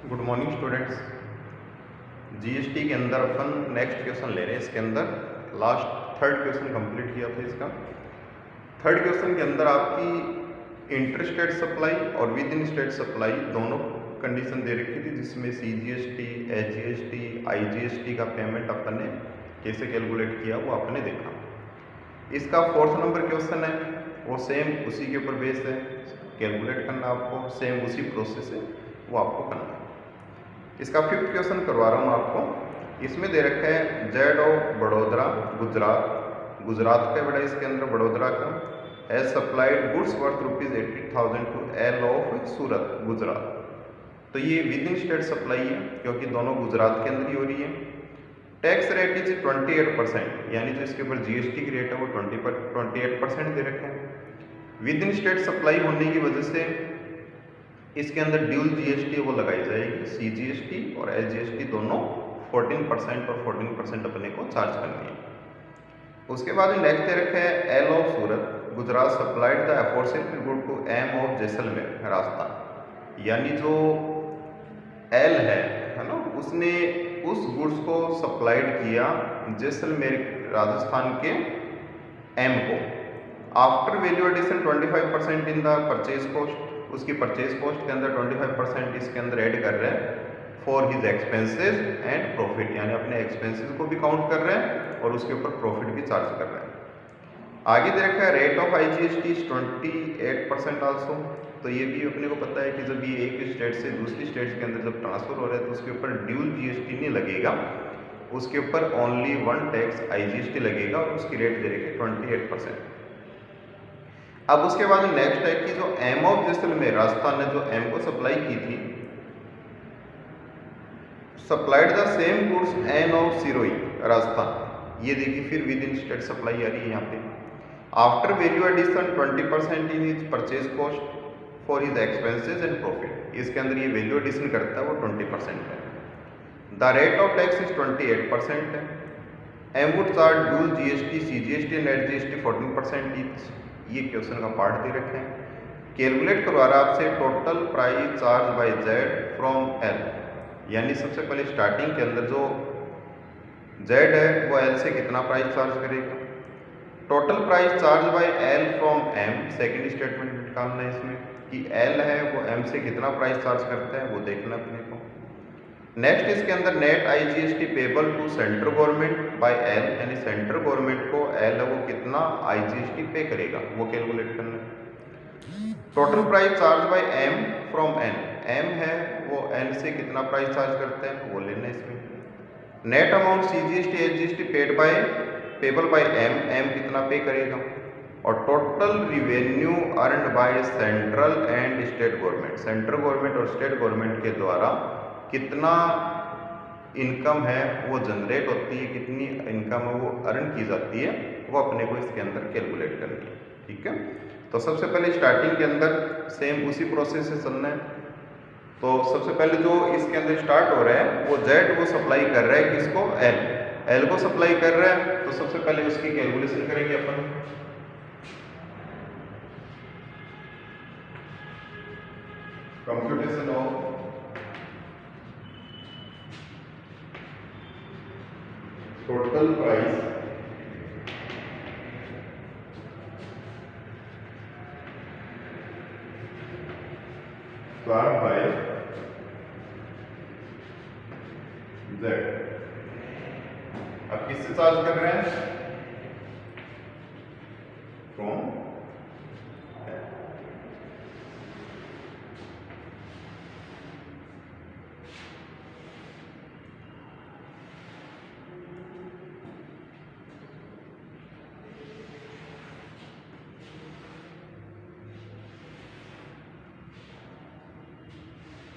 Good morning students. GST के अंदर अपन next question ले रहे हैं। इसके अंदर लास्ट थर्ड क्वेश्चन कंप्लीट किया था। इसका थर्ड क्वेश्चन के अंदर आपकी इंटर स्टेट सप्लाई और विद इन स्टेट सप्लाई दोनों कंडीशन दे रखी थी, जिसमें सीजीएसटी, एचजीएसटी, आईजीएसटी का पेमेंट अपन ने कैसे कैलकुलेट किया वो आपने देखा। इसका फोर्थ नंबर क्वेश्चन है, वो सेम उसी के ऊपर बेस है, कैलकुलेट करना आपको, सेम उसी प्रोसेस है वो आपको करना है। इसका फिफ्थ क्वेश्चन करवा रहा हूँ आपको। इसमें दे रखा है जेड ऑफ बड़ोदरा गुजरात का बड़ा, इसके अंदर बड़ोदरा का as supplied goods worth ₹80,000 to L of Surat Gujarat. तो ये विद इन स्टेट सप्लाई है क्योंकि दोनों गुजरात के अंदर ही हो रही है। टैक्स रेट इज 28%, यानी जो इसके ऊपर जीएसटी की रेट है वो 28% दे रखे हैं। विद इन स्टेट सप्लाई होने की वजह से इसके अंदर ड्यूल जीएसटी वो लगाई जाएगी। सीजीएसटी और एचजीएसटी दोनों 14% और 14% अपने को चार्ज करनी है। उसके बाद नेक्स्ट दे रखे हैं L of Surat Gujarat supplied the aforesaid good to M of Jaisalmer Rajasthan, यानी जो एल है ना, उसने उस गुड्स को सप्लाइड किया जैसलमेर राजस्थान के एम को। After value addition 25% in the purchase cost, उसकी परचेज कॉस्ट के अंदर 25% इसके अंदर ऐड कर रहे हैं for his expenses and profit, यानी अपने एक्सपेंसेस को भी काउंट कर रहे हैं और उसके ऊपर प्रॉफिट भी चार्ज कर रहे हैं। आगे दे रखा है रेट ऑफ आईजीएसटी 28% आल्सो। तो ये भी अपने को पता है कि जब ये एक स्टेट से दूसरी स्टेट के अंदर जब ट्रांसफर हो रहा है तो उसके ऊपर ड्यूल जीएसटी नहीं लगेगा, उसके ऊपर ओनली वन टैक्स आईजीएसटी लगेगा और उसकी रेट दे रखी है 28%। अब उसके बाद नेक्स्ट है कि जो एम ऑफ जैसलमेर राजस्थान ने जो एम को सप्लाई की थी, supplied the same goods N of Sirohi Rajasthan. ये देखिए फिर विद इन स्टेट सप्लाई आ रही है यहाँ पे। After value addition 20% in his purchase cost for his expenses and profit, इसके अंदर ये वैल्यू एडिशन करता है वो 20% है। The rate of tax is 28% है। M would charge dual GST, CGST and HGST 14% each. ये क्वेश्चन का पार्ट दे रखे हैं। कैलकुलेट करवा रहा है आपसे total price charge by Z from L, यानी सबसे पहले स्टार्टिंग के अंदर जो जेड है वो एल से कितना प्राइस चार्ज करेगा। Total price charge by L from M, second statement निकालना है इसमें कि एल है वो एम से कितना प्राइस चार्ज करता है वो देखना अपने को। नेक्स्ट इसके अंदर net IGST payable to central government by L, यानी सेंट्रल गवर्नमेंट को एल है वो कितना आईजीएसटी पे करेगा वो कैलकुलेट करना है। Total price charge by M from N, M है वो एन से कितना प्राइस चार्ज करते हैं वो लेना है इसमें। Net amount CGST HGST paid by payable by M, M कितना पे करेगा। और total revenue earned by central and state government, central government और स्टेट गवर्नमेंट के द्वारा कितना इनकम है वो जनरेट होती है, कितनी इनकम है वो अर्न की जाती है, वो अपने को इसके अंदर कैलकुलेट करनी है। ठीक है, तो सबसे पहले स्टार्टिंग के अंदर सेम उसी प्रोसेस से चलना है। तो सबसे पहले जो इसके अंदर स्टार्ट हो रहा है वो जेड को सप्लाई कर रहा है किसको, एल, एल को सप्लाई कर रहा है। तो सबसे पहले उसकी कैलकुलेशन करेंगे अपन। Computation of total price charge by Z. अब किससे चार्ज कर रहे हैं, फ्रॉम।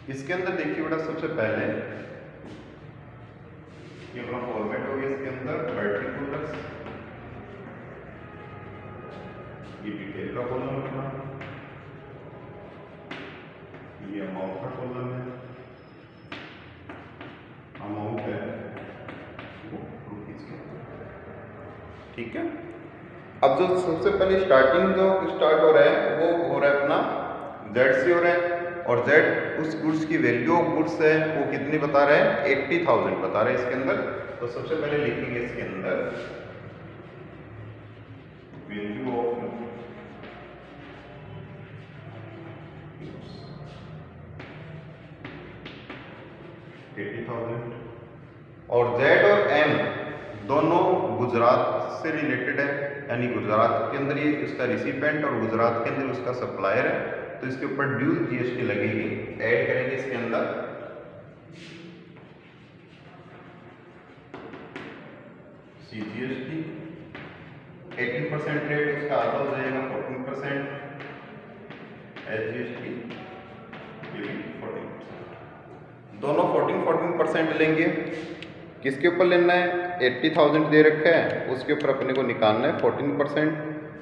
इसके अंदर देखिए बेटा, सबसे पहले ये अपना फॉर्मेट हो गया। इसके अंदर पर्टिकुलर्स, ये डिटेल का कॉलम रखना, ये अमाउंट का कॉलम है, अमाउंट है वो रुपीज का। ठीक है, अब जो सबसे पहले स्टार्टिंग जो स्टार्ट हो रहा है वो हो रहा है अपना जेड श्योर है, और जेड उस गुड्स की वैल्यू ऑफ गुड्स है वो कितनी बता रहा है, 80,000 बता रहा है इसके अंदर। तो सबसे पहले लिखेंगे इसके अंदर वैल्यू ऑफ 80,000, और जेड और एम दोनों गुजरात से रिलेटेड है, यानी गुजरात के अंदर ये इसका रिसिपेंट और गुजरात के अंदर उसका सप्लायर है, तो इसके ऊपर ड्यूल जीएसटी लगेगी। ऐड करेंगे इसके अंदर सीजीएसटी, 18% रेट उसका आधा हो जाएगा 14%, एसजीएसटी ये भी 14%, दोनों 14% लेंगे। किसके ऊपर लेना है, 80,000 दे रखा है, उसके ऊपर अपने को निकालना है 14%,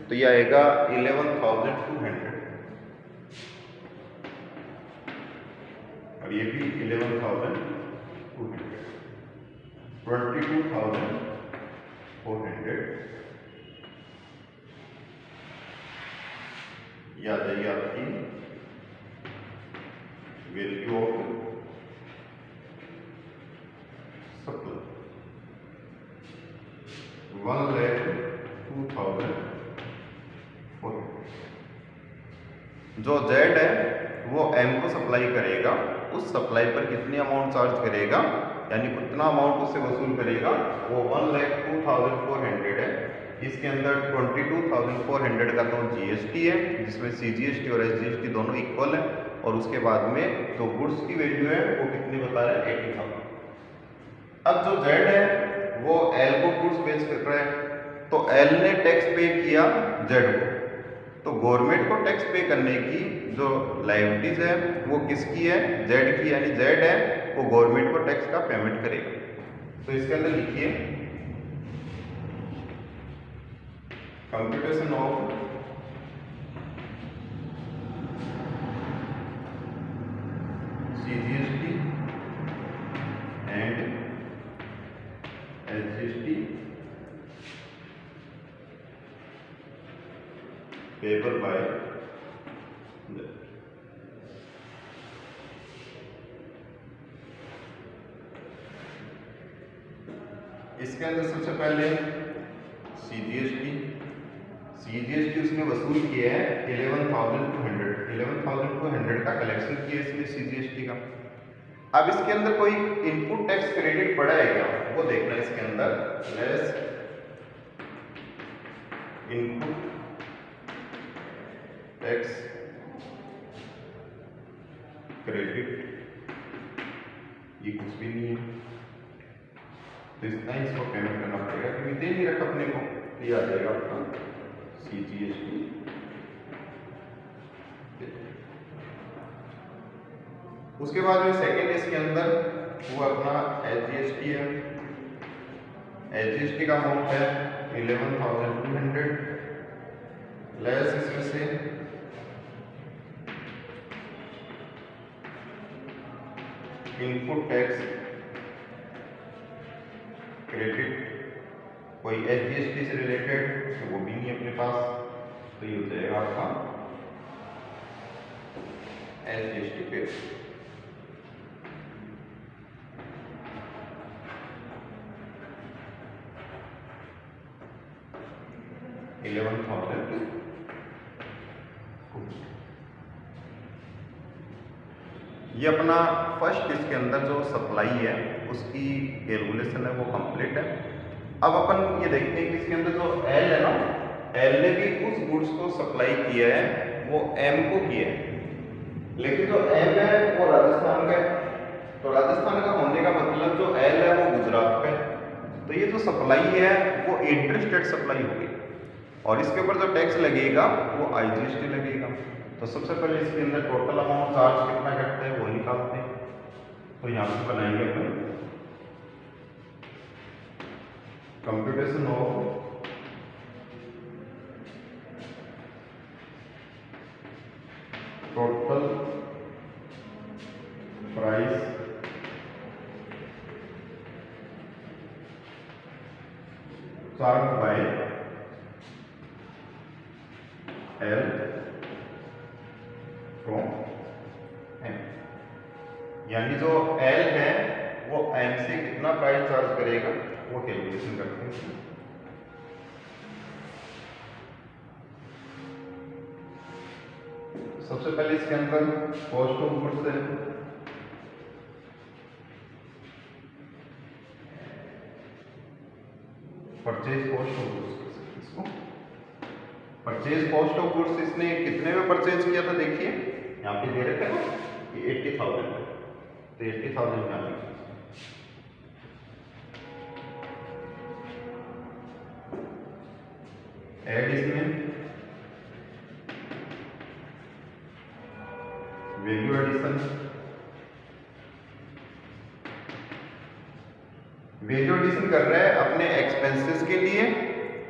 तो ये आएगा 11,200, और ये भी 11,200, 22,400, ये आ जाएगी आपकी वैल्यू ऑफ सप्लाई, 1,02,400। जो जेड है वो एम को सप्लाई करेगा, उस सप्लाई पर कितनी अमाउंट चार्ज करेगा, यानी कितना अमाउंट उससे वसूल करेगा, वो 1,02,400 है। इसके अंदर 22,400 का तो जीएसटी है, जिसमें सीजीएसटी और एसजीएसटी दोनों इक्वल है, और उसके बाद में जो गुड्स की वैल्यू है वो कितनी बता रहा है, 80,000। अब जो जेड है वो एल को गुड्स बेच कर रहा है, तो एल ने टैक्स पे किया जेड को, तो गवर्नमेंट को टैक्स पे करने की जो लायबिलिटीज है वो किसकी है, जेड की, यानी जेड है वो गवर्नमेंट को टैक्स का पेमेंट करेगा। तो इसके अंदर लिखिए computation of CGST and SGST paper by इसके अंदर सबसे पहले सीजीएसटी उसने वसूल किया है 11,200 का कलेक्शन किया इसने सीजीएसटी का। अब इसके अंदर कोई इनपुट टैक्स क्रेडिट पड़ा है क्या, वो देखना है इसके अंदर। लेस इनपुट टैक्स क्रेडिट, ये कुछ भी नहीं है, तो इतना ही इसको पेमेंट करना पड़ेगा, क्योंकि दे नहीं रखा अपने को। ये आ जाएगा आपका सीजीएसटी। उसके बाद में सेकेंड इसके अंदर वो अपना एसजीएसटी है। एसजीएसटी का अमाउंट है 11,200, लेस इसमें से इनपुट टैक्स क्रेडिट, कोई एसजीएसटी से रिलेटेड तो वो भी नहीं अपने पास, तो ये हो जाएगा आपका एसजीएसटी पे। ये अपना फर्स्ट इसके अंदर जो सप्लाई है उसकी कैलकुलेशन है वो कंप्लीट है। अब अपन ये देखते हैं कि इसके अंदर जो एल है ना, एल ने भी उस गुड्स को सप्लाई किया है, वो एम को किया है, लेकिन जो एम है वो राजस्थान का है, तो राजस्थान का होने का मतलब जो एल है वो गुजरात का है, तो ये जो सप्लाई है वो इंटरस्टेट सप्लाई होगी, और इसके ऊपर जो टैक्स लगेगा वो आईजीएसटी लगेगा। तो सबसे पहले इसके अंदर टोटल अमाउंट चार्ज कितना करते हैं वो निकालते हैं। तो यहाँ पे बनाएंगे अपन computation of total price charge by L from यानी जो एल है वो एम से कितना प्राइस चार्ज करेगा वो कैलकुलेशन करते हैं। सबसे पहले इसके अंदर कॉस्ट ऑफ गुड्स है, परचेज कॉस्ट ऑफ गुड्स, इसको परचेज कॉस्ट ऑफ गुड्स इसने कितने में परचेज किया था, देखिए यहाँ पे दे रखा है ना कि 80,000 है, तो 80,000 यहाँ लिखिए। ऐड इसमें वैल्यू एडिशन, वैल्यू एडिशन कर रहा है अपने एक्सपेंसेस के लिए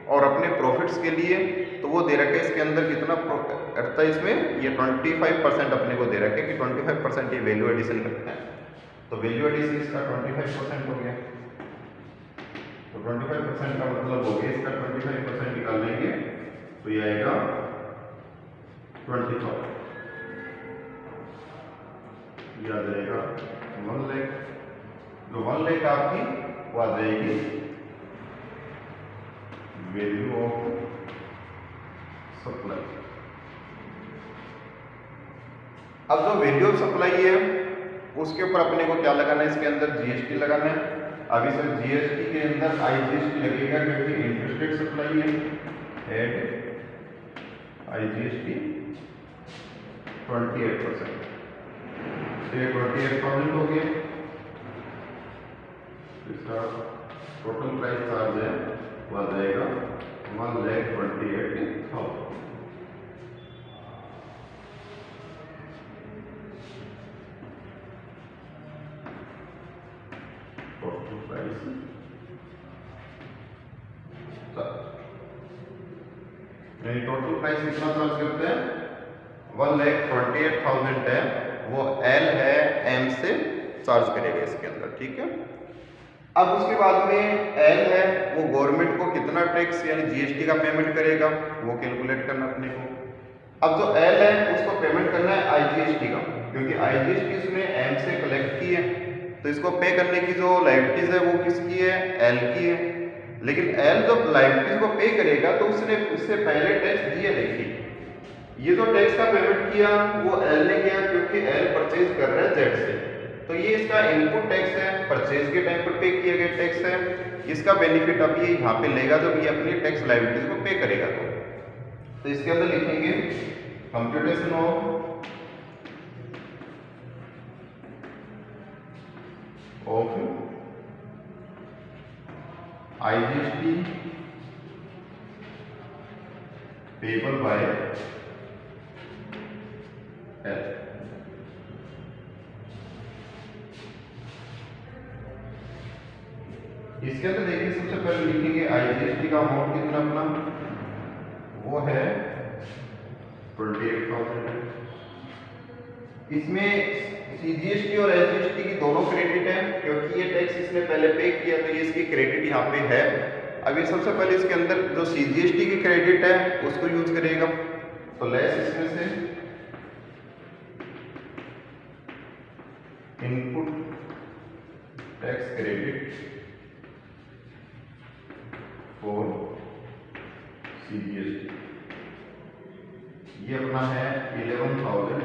और अपने प्रॉफिट्स के लिए, तो वो दे रखा है इसके अंदर कितना करता है, इसमें ये 25% अपने को दे रखा है कि 25% ये वैल्यू एडिशन करते हैं, तो वैल्यू एडिशन इसका 25% हो गया, तो 25% का मतलब हो गया इसका 25% निकालेंगे तो ये आएगा 25, ये आ जाएगा 1 लाख, जो 1 लाख आपकी वो आ जाएगी वैल्यू ऑफ सप्लाई। अब जो वैल्यू ऑफ सप्लाई है उसके ऊपर अपने को क्या लगाना है, इसके अंदर जीएसटी लगाना है। अब इस जीएसटी के अंदर आईजीएसटी लगेगा क्योंकि इंटरेस्टेड सप्लाई है, एड आईजीएसटी 28%, तो ये 28,000 हो गया, इसका टोटल प्राइस चार्ज है वो आ जाएगा 1,28,000। टोटल प्राइस यानी टोटल प्राइस कितना चार्ज करते हैं, 1,28,000 है, वो एल है एम से चार्ज करेगा इसके अंदर, ठीक है। अब उसके बाद में एल है वो गवर्नमेंट को कितना टैक्स यानी जीएसटी का पेमेंट करेगा वो कैलकुलेट करना अपने को। अब जो एल है उसको पेमेंट करना है आईजीएसटी का, क्योंकि आईजीएसटी उसने एम से कलेक्ट की है, तो इसको पे करने की जो लायबिलिटीज है वो किसकी है, एल की है। लेकिन एल जब लायबिलिटीज को पे करेगा तो उसने उससे पहले टैक्स दिए, देखिए ये जो टैक्स का पेमेंट किया वो एल ने किया क्योंकि एल परचेज कर रहा है जेड से, तो ये इसका इनपुट टैक्स है, परचेज के टाइम पर पे किया गया टैक्स है, इसका बेनिफिट अब ये यहाँ पे लेगा जब ये अपनी टैक्स लायबिलिटीज को पे करेगा। तो इसके अंदर लिखेंगे computation of IGST payable by L. इसके अंदर देखिए सबसे पहले लिखेंगे आईजीएसटी का अमाउंट कितना अपना, वो है 28,000। इसमें सीजीएसटी और एसजीएसटी की दोनों क्रेडिट है क्योंकि ये टैक्स इसने पहले पे किया, तो ये इसकी क्रेडिट यहाँ पे है। अब ये सबसे पहले इसके अंदर जो सीजीएसटी की क्रेडिट है उसको यूज करेगा, तो लेस इसमें से input tax credit for CGST, ये अपना है 11,000,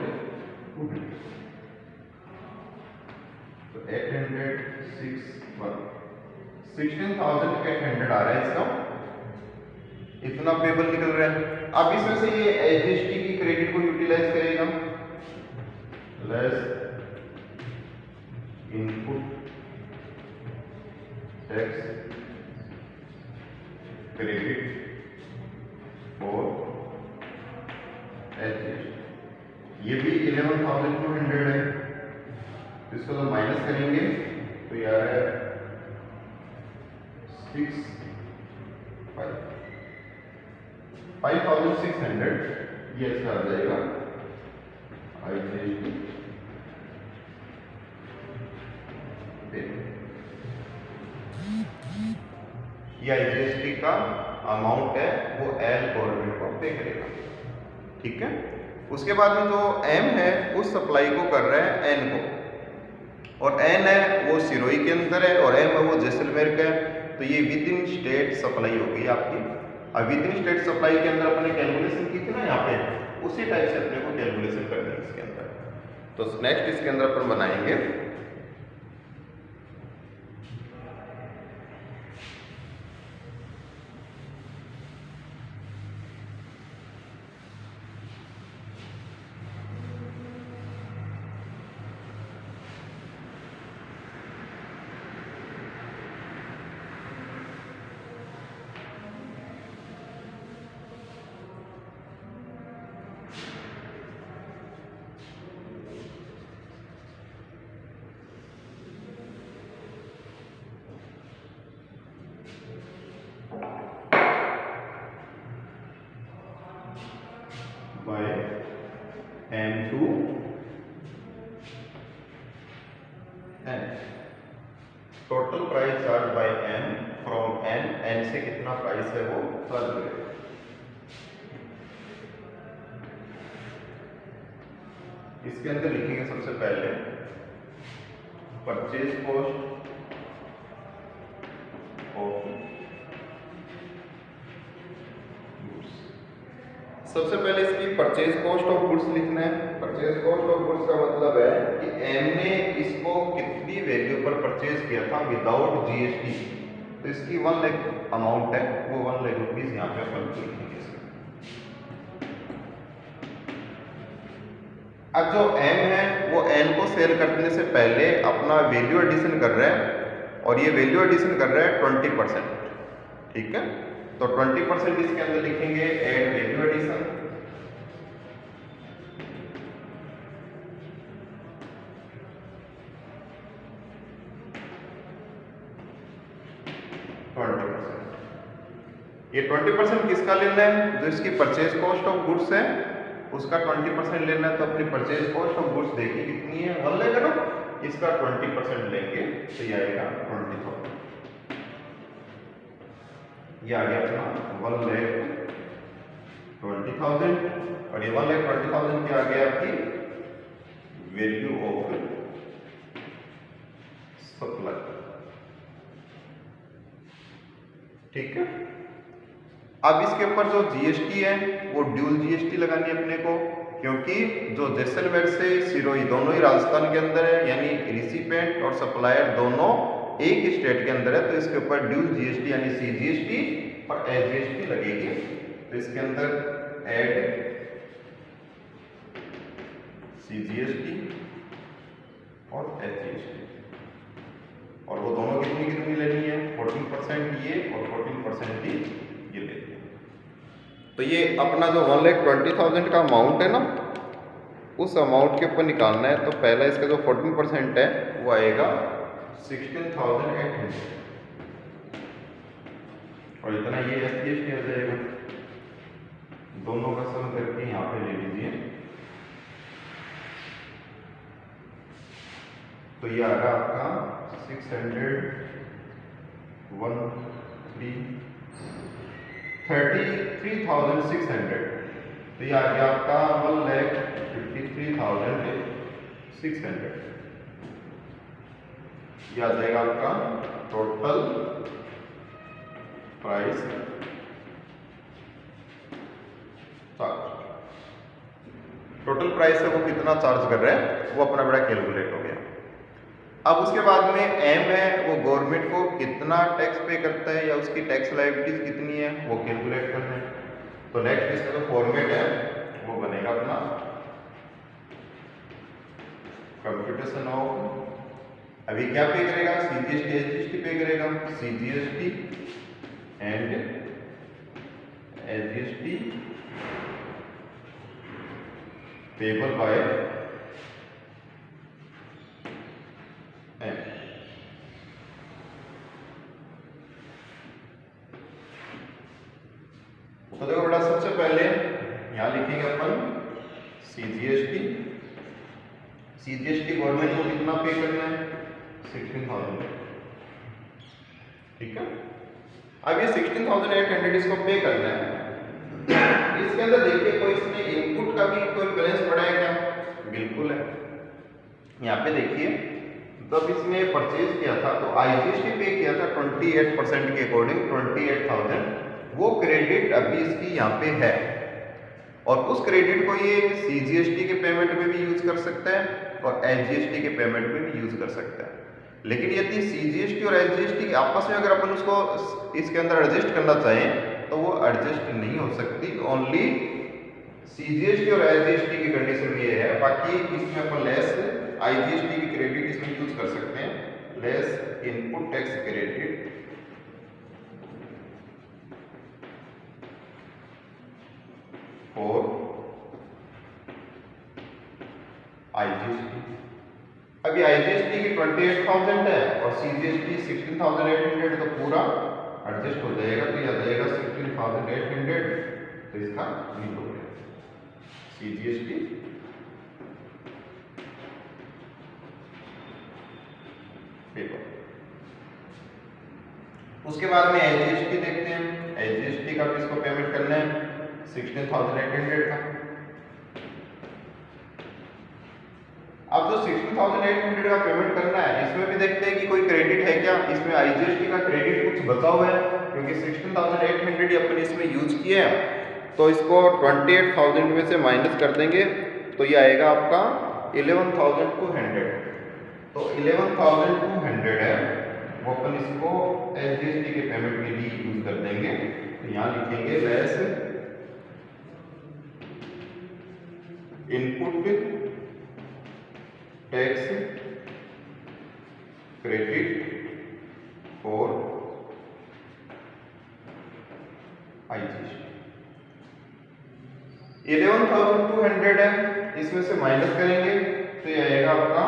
तो 16,800 आ रहा है इसका, इतना पेबल निकल रहा है। अब इसमें से ये एसजीएसटी की क्रेडिट को यूटिलाइज करेगा, less input tax credit for SGST, ये भी 11,200 है, इसको तो माइनस करेंगे तो यार है 5,600, ये इसका आ जाएगा आईजीएसटी ये आईजीएसटी का अमाउंट है वो एल गवर्नमेंट को पे करेगा, ठीक है। उसके बाद में जो एम है उस सप्लाई को कर रहा है एन को, और एन है वो सिरोही के अंदर है और एम है वो जैसलमेर का है। तो ये विद इन स्टेट सप्लाई होगी आपकी। अब विद इन स्टेट सप्लाई के अंदर अपने कैलकुलेशन की थी ना यहाँ पे, उसी टाइप से अपने को कैलकुलेशन करनी है इसके अंदर। तो नेक्स्ट इसके अंदर अपन बनाएंगे by M2 N, total price charge bye M from N से कितना प्राइस है वो चार्ज करेगा। इसके अंदर लिखेंगे सबसे पहले परचेज कॉस्ट ऑफ गुड्स। सबसे पहले इसकी परचेज कॉस्ट ऑफ गुड्स लिखना है। परचेज कॉस्ट ऑफ गुड्स का मतलब है कि एम ने इसको कितनी वैल्यू पर परचेज किया था विदाउट जीएसटी। तो इसकी 1 लाख अमाउंट है, वो 1 लाख रुपीज यहाँ पे अपन लिखेंगे। अब जो एम है वो एन को सेल करने से पहले अपना वैल्यू एडिशन कर रहा है और ये वैल्यू एडिशन कर रहा है 20%। ठीक है, तो 20% इसके अंदर लिखेंगे एड वैल्यू एडिशन। ये 20% किसका लेना है? जो इसकी परचेज कॉस्ट ऑफ गुड्स है उसका 20% लेना है। तो अपनी परचेज कॉस्ट ऑफ गुड्स देखिए कितनी है, 1 लाख ना, इसका 20% लेंगे तो ये आएगा 20,000। ये आ गया अपना 1,20,000 और ये 1,20,000 की आ गया आपकी वैल्यू ऑफ सप्लाई। ठीक है, अब इसके ऊपर जो जीएसटी है वो ड्यूल जीएसटी लगानी है अपने को, क्योंकि जो जैसलमेर से सिरोही दोनों ही राजस्थान के अंदर है, यानी रिसिपेंट और सप्लायर दोनों एक ही स्टेट के अंदर है। तो इसके ऊपर ड्यूल जीएसटी यानी सीजीएसटी और एसजीएसटी लगेगी। तो इसके अंदर ऐड सीजीएसटी और एसजीएसटी, और वो दोनों कितनी कितनी लेनी है, 14% ये और 14% ये लेनी है। तो ये अपना जो 1,20,000 का अमाउंट है ना, उस अमाउंट के ऊपर निकालना है। तो पहला इसका जो 14% है वो आएगा 16,800 और इतना ये एसजीएसटी आ जाएगा। दोनों का सम करके यहाँ पे ले लीजिए, तो ये आ रहा आपका 33,600। तो ये आ गया आपका 1,53,600। ये आ जाएगा आपका total price charge. Total price है वो कितना चार्ज कर रहा है वो अपना बड़ा कैलकुलेट हो गया। अब उसके बाद में एम है वो गवर्नमेंट को कितना टैक्स पे करता है या उसकी टैक्स लायबिलिटीज कितनी है वो कैलकुलेट करना है। तो नेक्स्ट इसका जो फॉर्मेट है वो बनेगा अपना कंप्यूटेशन ऑफ, अभी क्या पे करेगा, सीजीएसटी एसजीएसटी पे करेगा, CGST and SGST payable by M. तो देखो बेटा, सबसे पहले यहां लिखेंगे अपन सीजीएसटी। सीजीएसटी गवर्नमेंट को कितना पे करना है, 16,000। ठीक है, अब ये 16,800 इसको पे करना है। इसके अंदर देखिए कोई इसने इनपुट का भी कोई बैलेंस पड़ा है क्या? बिल्कुल है। यहाँ पे देखिए जब इसने परचेज किया था तो IGST पे किया था 28% के अकॉर्डिंग 28,000, वो क्रेडिट अभी इसकी यहाँ पे है और उस क्रेडिट को ये CGST के पेमेंट में भी यूज कर सकता है और SGST के पेमेंट में भी यूज कर सकता है। लेकिन यदि CGST और SGST आपस में अगर अपन उसको इसके अंदर एडजस्ट करना चाहें तो वो एडजस्ट नहीं हो सकती। ओनली CGST और SGST की कंडीशन में ये है, बाकी इसमें अपन लेस IGST की क्रेडिट इसमें यूज कर सकते हैं, लेस इनपुट टैक्स क्रेडिट और IGST। अभी IGST की 28,000 है और CGST 16,800, तो पूरा एडजस्ट हो जाएगा, तो यह जाएगा 16,800, तो इसका नहीं हो गया CGST पेपर। उसके बाद में SGST देखते हैं, SGST का भी इसको पेमेंट करना है 16,800 का। अब जो 16,800 का पेमेंट करना है इसमें भी देखते हैं कि कोई क्रेडिट है क्या, इसमें IGST का क्रेडिट कुछ बचा हुआ है, क्योंकि 16,800 अपन इसमें यूज किए हैं, तो इसको 28,000 में से माइनस कर देंगे तो ये आएगा आपका 11,200। तो 11,200 है वो अपन इसको SGST के पेमेंट के लिए यूज कर देंगे। तो यहाँ लिखेंगे लेस इनपुट टैक्स क्रेडिट और IGST। 11,200 है, इसमें से माइनस करेंगे तो ये आएगा आपका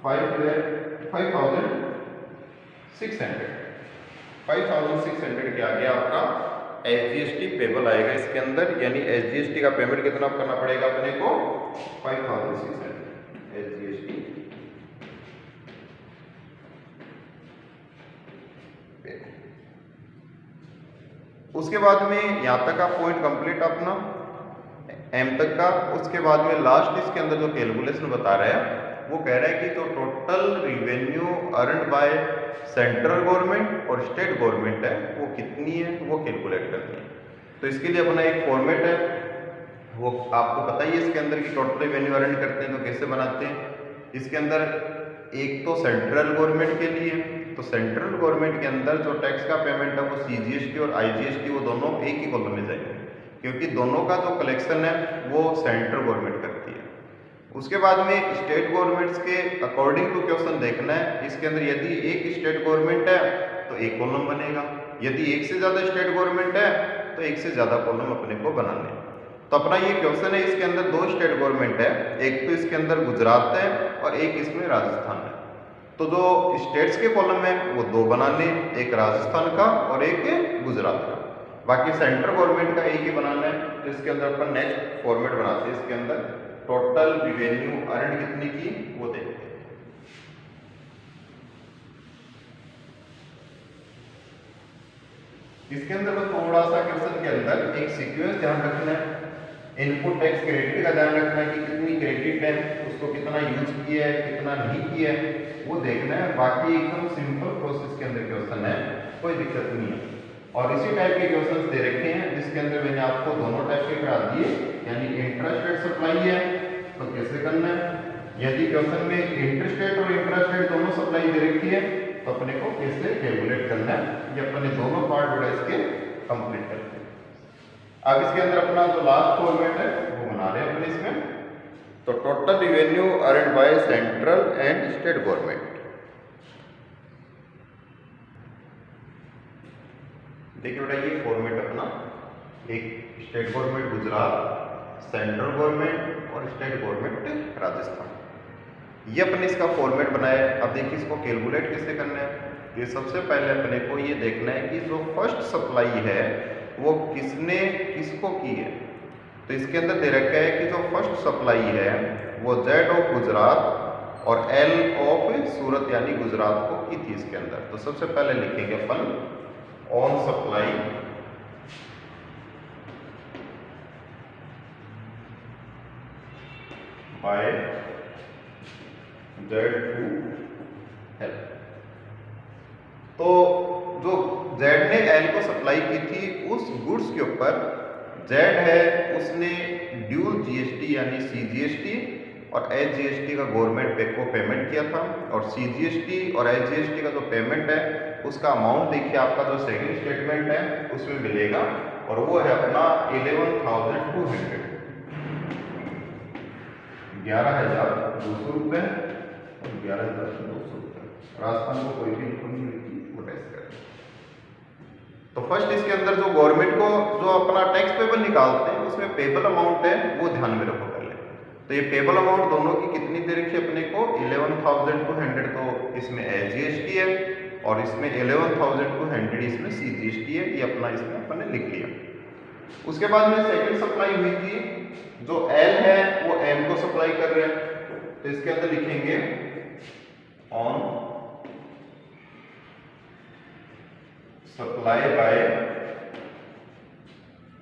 5,600 के आगे आपका SGST पेबल आएगा इसके अंदर, यानी SGST का पेमेंट कितना करना पड़ेगा अपने को 5,600 SGST। उसके बाद में यहाँ तक का पॉइंट कंप्लीट अपना M तक का। उसके बाद में लास्ट इसके अंदर जो कैलकुलेशन बता रहा है वो कह रहा है कि जो total revenue earned bye central government और स्टेट गवर्नमेंट है वो कितनी है, वो कैलकुलेट करनी है। तो इसके लिए अपना एक फॉर्मेट है, वो आपको पता ही है इसके अंदर की टोटल रिवेन्यू अर्न करते हैं तो कैसे बनाते हैं। इसके अंदर एक तो सेंट्रल गवर्नमेंट के लिए, तो सेंट्रल गवर्नमेंट के अंदर जो टैक्स का पेमेंट है वो CGST और IGST वो दोनों एक ही कॉलम में जाएंगे, क्योंकि दोनों का जो कलेक्शन है वो सेंट्रल गवर्नमेंट करती है। उसके बाद में स्टेट गवर्नमेंट्स के अकॉर्डिंग टू क्वेश्चन देखना है, इसके अंदर यदि एक स्टेट गवर्नमेंट है तो एक कॉलम बनेगा, यदि एक से ज़्यादा स्टेट गवर्नमेंट है तो एक से ज़्यादा कॉलम अपने को बनाने हैं। तो अपना ये क्वेश्चन है, इसके अंदर दो स्टेट गवर्नमेंट है, एक तो इसके अंदर गुजरात है और एक इसमें राजस्थान है। तो जो स्टेट्स के कॉलम है वो दो बनाने, एक राजस्थान का और एक गुजरात का, बाकी सेंट्रल गवर्नमेंट का एक ही बनाना है। तो इसके अंदर अपन नेक्स्ट फॉर्मेट बनाते हैं, इसके अंदर टोटल रिवेन्यू अर्न कितनी की वो देखते हैं। इसके अंदर थोड़ा सा क्वेश्चन के अंदर एक सीक्वेंस ध्यान रखना है, इनपुट टैक्स क्रेडिट का ध्यान रखना है कि कितनी क्रेडिट है, उसको कितना यूज किया है कितना नहीं किया है वो देखना है। बाकी एकदम सिंपल प्रोसेस के अंदर क्वेश्चन है, कोई दिक्कत नहीं है। और इसी टाइप के क्वेश्चन दे रखे हैं जिसके अंदर मैंने आपको दोनों टाइप के करा दिए, यानी इंट्रास्टेट सप्लाई है तो कैसे करना है, यदि क्वेश्चन में इंटरस्टेट और इंट्रास्टेट दोनों सप्लाई दे रखी है तो अपने को कैसे कैलकुलेट करना है, ये अपने दोनों पार्ट बड़ा इसके कंप्लीट करते हैं। अब इसके अंदर अपना जो लास्ट फॉर्मेट है वो बना रहे हैं अपने इसमें। तो total revenue earned bye central and state government, देखिए बेटा ये फॉर्मेट अपना, एक state government Gujarat, central government और स्टेट गवर्नमेंट राजस्थान, ये अपने इसका फॉर्मेट बनाया है। अब देखिए इसको कैलकुलेट कैसे करना है। ये सबसे पहले अपने को ये देखना है कि जो फर्स्ट सप्लाई है वो किसने किसको की है। तो इसके अंदर दे रखा है कि जो फर्स्ट सप्लाई है वो Z ऑफ गुजरात और L ऑफ सूरत यानी गुजरात को की थी इसके अंदर। तो सबसे पहले लिखेंगे अपन on supply by Z to L. तो जो जेड ने एल को सप्लाई की थी उस गुड्स के ऊपर जेड है उसने ड्यूल जीएसटी यानी सीजीएसटी और एचजीएसटी का गवर्नमेंट को पेमेंट किया था, और सीजीएसटी और एचजीएसटी का जो पेमेंट है उसका अमाउंट देखिए आपका जो सेकंड स्टेटमेंट है उसमें मिलेगा, और वो है अपना 11,200 11,200 रुपये और 11,200 रुपये। राजस्थान को कोई भी इनकम नहीं मिलती, वो टैक्स करें। तो फर्स्ट इसके अंदर जो गवर्नमेंट को जो अपना टैक्स पेबल निकालते हैं उसमें पेबल अमाउंट है वो ध्यान में रखो पहले। तो ये पेबल अमाउंट दोनों की कितनी दे रखी है अपने को 11,200, तो इसमें एचजीएसटी है और इसमें 11,200 इसमें सीजीएसटी है, ये अपना इसमें अपन ने लिख लिया। उसके बाद में सेकंड सप्लाई हुई थी, जो एल है वो एम को सप्लाई कर रहे हैं, तो इसके अंदर लिखेंगे on supply by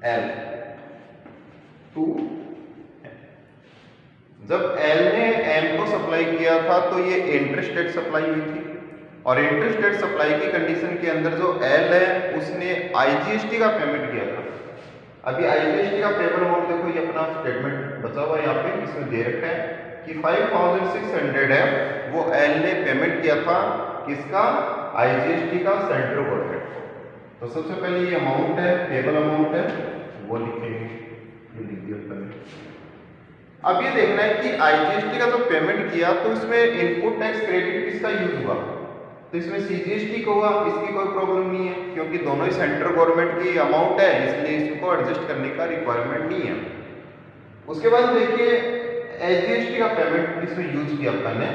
L two. जब एल ने एम को सप्लाई किया था तो ये इंटरस्टेट सप्लाई हुई थी, और इंटरस्टेट सप्लाई की कंडीशन के अंदर जो एल है उसने आईजीएसटी का पेमेंट किया था। अभी आईजीएसटी का पेबल अमाउंट देखो, ये अपना स्टेटमेंट बचा हुआ है यहाँ पे, इसमें दे रखा है कि 5,600 है वो एल ने पेमेंट किया था, किसका, आईजीएसटी का, सेंट्रल गवर्नमेंट को। तो सबसे पहले ये अमाउंट है, पेबल अमाउंट है, वो लिखेंगे, ये लिख दिया पहले। अब ये देखना है कि आईजीएसटी का जो पेमेंट किया तो इसमें इनपुट टैक्स क्रेडिट किसका यूज हुआ, तो इसमें सीजीएसटी को हुआ, इसकी कोई प्रॉब्लम नहीं है क्योंकि दोनों ही सेंट्रल गवर्नमेंट की अमाउंट है, इसलिए इसको एडजस्ट करने का रिक्वायरमेंट नहीं है। उसके बाद देखिए एचजीएसटी का पेमेंट इसमें यूज किया अपन ने,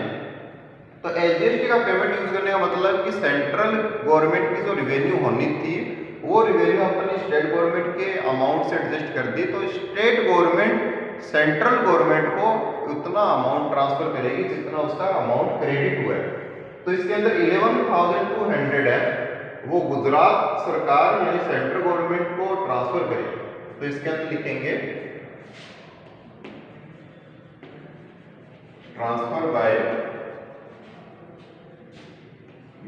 तो एचजीएसटी का पेमेंट यूज करने का मतलब कि सेंट्रल गवर्नमेंट की जो रिवेन्यू होनी थी वो रिवेन्यू अपन ने स्टेट गवर्नमेंट के अमाउंट से एडजस्ट कर दी, तो स्टेट गवर्नमेंट सेंट्रल गवर्नमेंट को उतना अमाउंट ट्रांसफर करेगी जितना उसका अमाउंट क्रेडिट हुआ है। तो इसके अंदर 11,200 है वो गुजरात सरकार यानी सेंट्रल गवर्नमेंट को ट्रांसफर करेगी, तो इसके अंदर लिखेंगे transfer by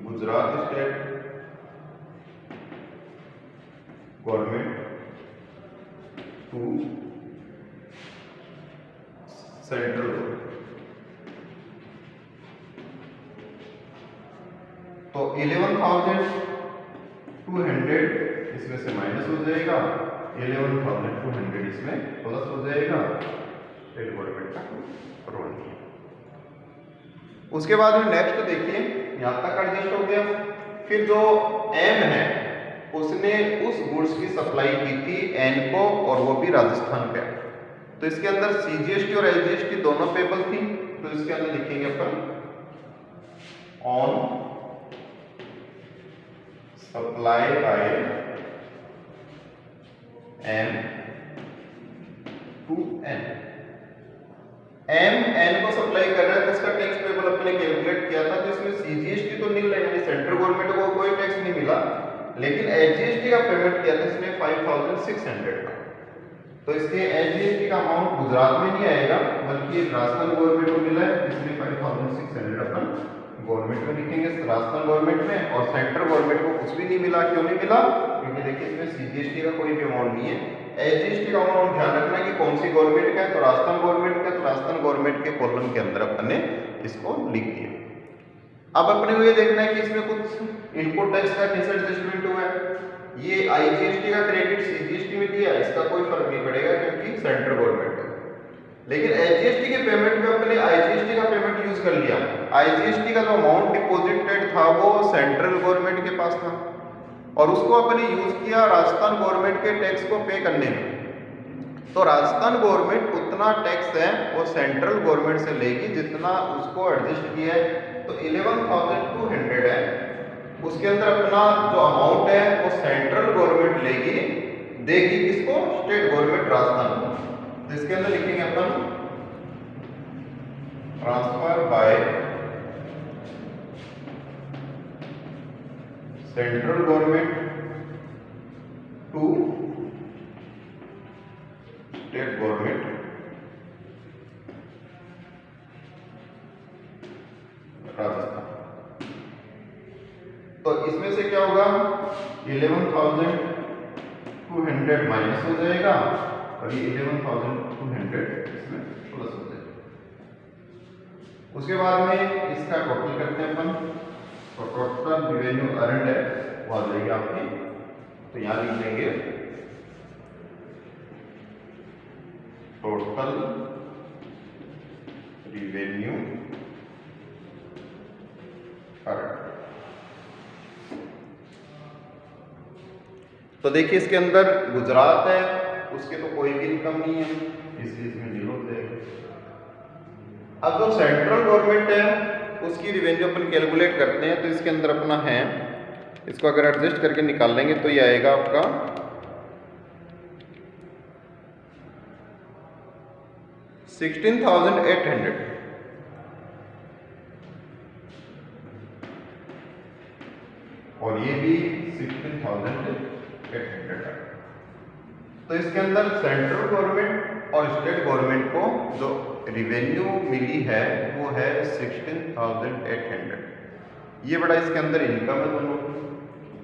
Gujarat state government to central government. तो 11,200 इसमें से माइनस हो जाएगा, 11,200 इसमें प्लस हो जाएगा, स्टेट गवर्नमेंट का रोल नहीं है। उसके बाद में नेक्स्ट देखिए यहां तक एडजस्ट हो गया। फिर जो एम है उसने उस गुड्स की सप्लाई की थी एन को, और वो भी राजस्थान पे, तो इसके अंदर सीजीएसटी और एचजीएसटी दोनों पेबल थी, तो इसके अंदर लिखेंगे अपन on supply by M to N. M N को सप्लाई कर रहा है तो इसका टैक्स पेबल अपने कैलकुलेट किया था, तो इसमें सीजीएसटी तो नहीं लगा, यानी सेंट्रल गवर्नमेंट को कोई टैक्स नहीं मिला, लेकिन एचजीएसटी का पेमेंट किया था इसने 5,600 का, तो इसके एचजीएसटी का अमाउंट गुजरात में नहीं आएगा बल्कि राजस्थान गवर्नमेंट को मिला है, इसलिए 5,600 अपन गवर्नमेंट में लिखेंगे, राजस्थान गवर्नमेंट में, और सेंट्रल गवर्नमेंट को कुछ भी नहीं मिला। क्यों नहीं मिला, क्योंकि देखिए इसमें सीजीएसटी का कोई भी अमाउंट नहीं है। एचजीएसटी का अमाउंट ध्यान रखना है कि कौन सी गवर्नमेंट का है, तो राजस्थान गवर्नमेंट का, तो राजस्थान गवर्नमेंट के कॉलम के अंदर अपन ने इसको लिख दिया। अब अपने को ये देखना है कि इसमें कुछ इनपुट टैक्स का कैसे एडजस्टमेंट हुआ है। ये आईजीएसटी का क्रेडिट सीजीएसटी में दिया, इसका कोई फर्क नहीं पड़ेगा क्योंकि सेंट्रल गवर्नमेंट है, लेकिन एचजीएसटी के पेमेंट में अपने आईजीएसटी का पेमेंट यूज कर लिया। आईजीएसटी का जो अमाउंट डिपॉजिटेड था वो सेंट्रल गवर्नमेंट के पास था, और उसको अपने यूज किया राजस्थान गवर्नमेंट के टैक्स को पे करने में, तो राजस्थान गवर्नमेंट उतना टैक्स है वो सेंट्रल गवर्नमेंट से लेगी जितना उसको एडजस्ट किया है। तो 11,200 है, उसके अंदर अपना जो अमाउंट है वो सेंट्रल गवर्नमेंट लेगी, देगी किसको, स्टेट गवर्नमेंट राजस्थान को, तो इसके अंदर लिखेंगे अपन transfer by central government to state government Rajasthan. तो इसमें से क्या होगा, 11,200 माइनस हो जाएगा और ये 11,200 इसमें प्लस हो जाएगा। उसके बाद में इसका टोटल करते हैं अपन, तो टोटल रिवेन्यू अर्नड है वो आ जाएगी आपकी, तो यहां लिख देंगे टोटल रिवेन्यू अर्नड। तो देखिए इसके अंदर गुजरात है, उसके तो कोई भी इनकम नहीं है, इसलिए इसमें 0 हो जाएगा। अब जो सेंट्रल गवर्नमेंट है उसकी रिवेन्यू अपन कैलकुलेट करते हैं, तो इसके अंदर अपना है, इसको अगर एडजस्ट करके निकाल लेंगे तो ये आएगा आपका 16,800। और ये भी 16,800 है। तो इसके अंदर सेंट्रल गवर्नमेंट और स्टेट गवर्नमेंट को जो रिवेन्यू मिली है वो है 16,800। ये बड़ा इसके अंदर इनकम है दोनों की।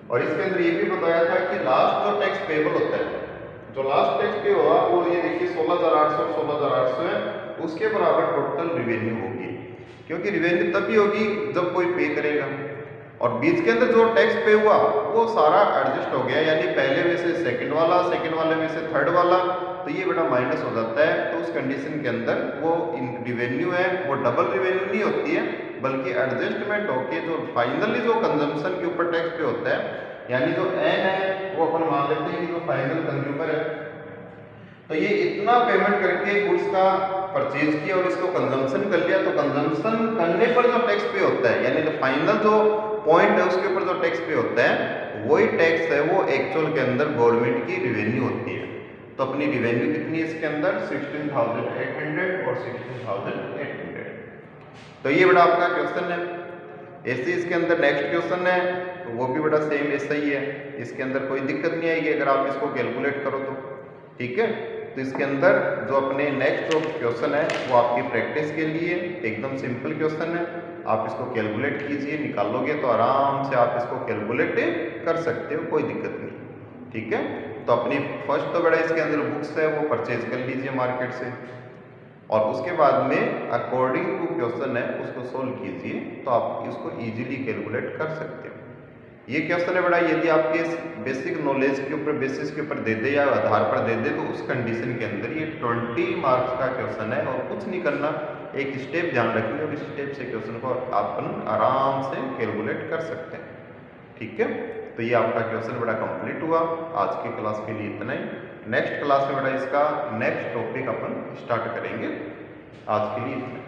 और इसके अंदर ये भी बताया था कि लास्ट जो टैक्स पेबल होता है, जो लास्ट टैक्स पे हुआ वो ये देखिए 16,800 16,800 है, उसके बराबर टोटल रिवेन्यू होगी। क्योंकि रिवेन्यू तभी होगी जब कोई पे करेगा, और बीच के अंदर जो टैक्स पे हुआ वो सारा एडजस्ट हो गया, यानी पहले में से सेकंड वाला, सेकंड वाले में से थर्ड वाला, तो ये बड़ा माइनस हो जाता है। तो उस कंडीशन के अंदर वो रिवेन्यू है वो डबल रिवेन्यू नहीं होती है, बल्कि एडजस्टमेंट होके जो फाइनली जो कंजम्पशन के ऊपर टैक्स पे होता है, यानी जो एन है वो अपन मान लेते हैं कि जो फाइनल कंज्यूमर है, तो ये इतना पेमेंट करके गुड्स का परचेज किया और इसको कंजम्पशन कर लिया, तो कंजम्पशन करने पर जो टैक्स पे होता है, यानी जो फाइनल जो पॉइंट है उसके ऊपर जो टैक्स पे होता है, वही टैक्स है वो एक्चुअल के अंदर गवर्नमेंट की रिवेन्यू होती है। तो अपनी रिवेन्यू कितनी है इसके अंदर 16,800 और 16,800। तो ये बड़ा आपका क्वेश्चन है। ऐसे इसके अंदर नेक्स्ट क्वेश्चन है, तो वो भी बड़ा सेम ऐसा ही है, इसके अंदर कोई दिक्कत नहीं आएगी अगर आप इसको कैलकुलेट करो तो, ठीक है। तो इसके अंदर जो अपने नेक्स्ट जो क्वेश्चन है वो आपकी प्रैक्टिस के लिए एकदम सिंपल क्वेश्चन है, आप इसको कैलकुलेट कीजिए, निकालोगे तो आराम से आप इसको कैलकुलेट कर सकते हो, कोई दिक्कत नहीं, ठीक है। तो अपनी फर्स्ट तो बड़ा इसके अंदर बुक्स है वो परचेज कर लीजिए मार्केट से, और उसके बाद में अकॉर्डिंग टू क्वेश्चन है उसको सोल्व कीजिए, तो आप इसको इजीली कैलकुलेट कर सकते हो। ये क्वेश्चन है बड़ा, यदि आपके बेसिक नॉलेज के ऊपर बेसिस के ऊपर दे दे या आधार पर दे दे, तो उस कंडीशन के अंदर ये 20 मार्क्स का क्वेश्चन है, और कुछ नहीं करना, एक स्टेप ध्यान रखिए और इस स्टेप से क्वेश्चन को अपन आराम से कैलकुलेट कर सकते हैं, ठीक है। तो ये आपका क्वेश्चन बड़ा कंप्लीट हुआ। आज की क्लास के लिए इतना ही, नेक्स्ट क्लास में बड़ा इसका नेक्स्ट टॉपिक अपन स्टार्ट करेंगे। आज के लिए इतना।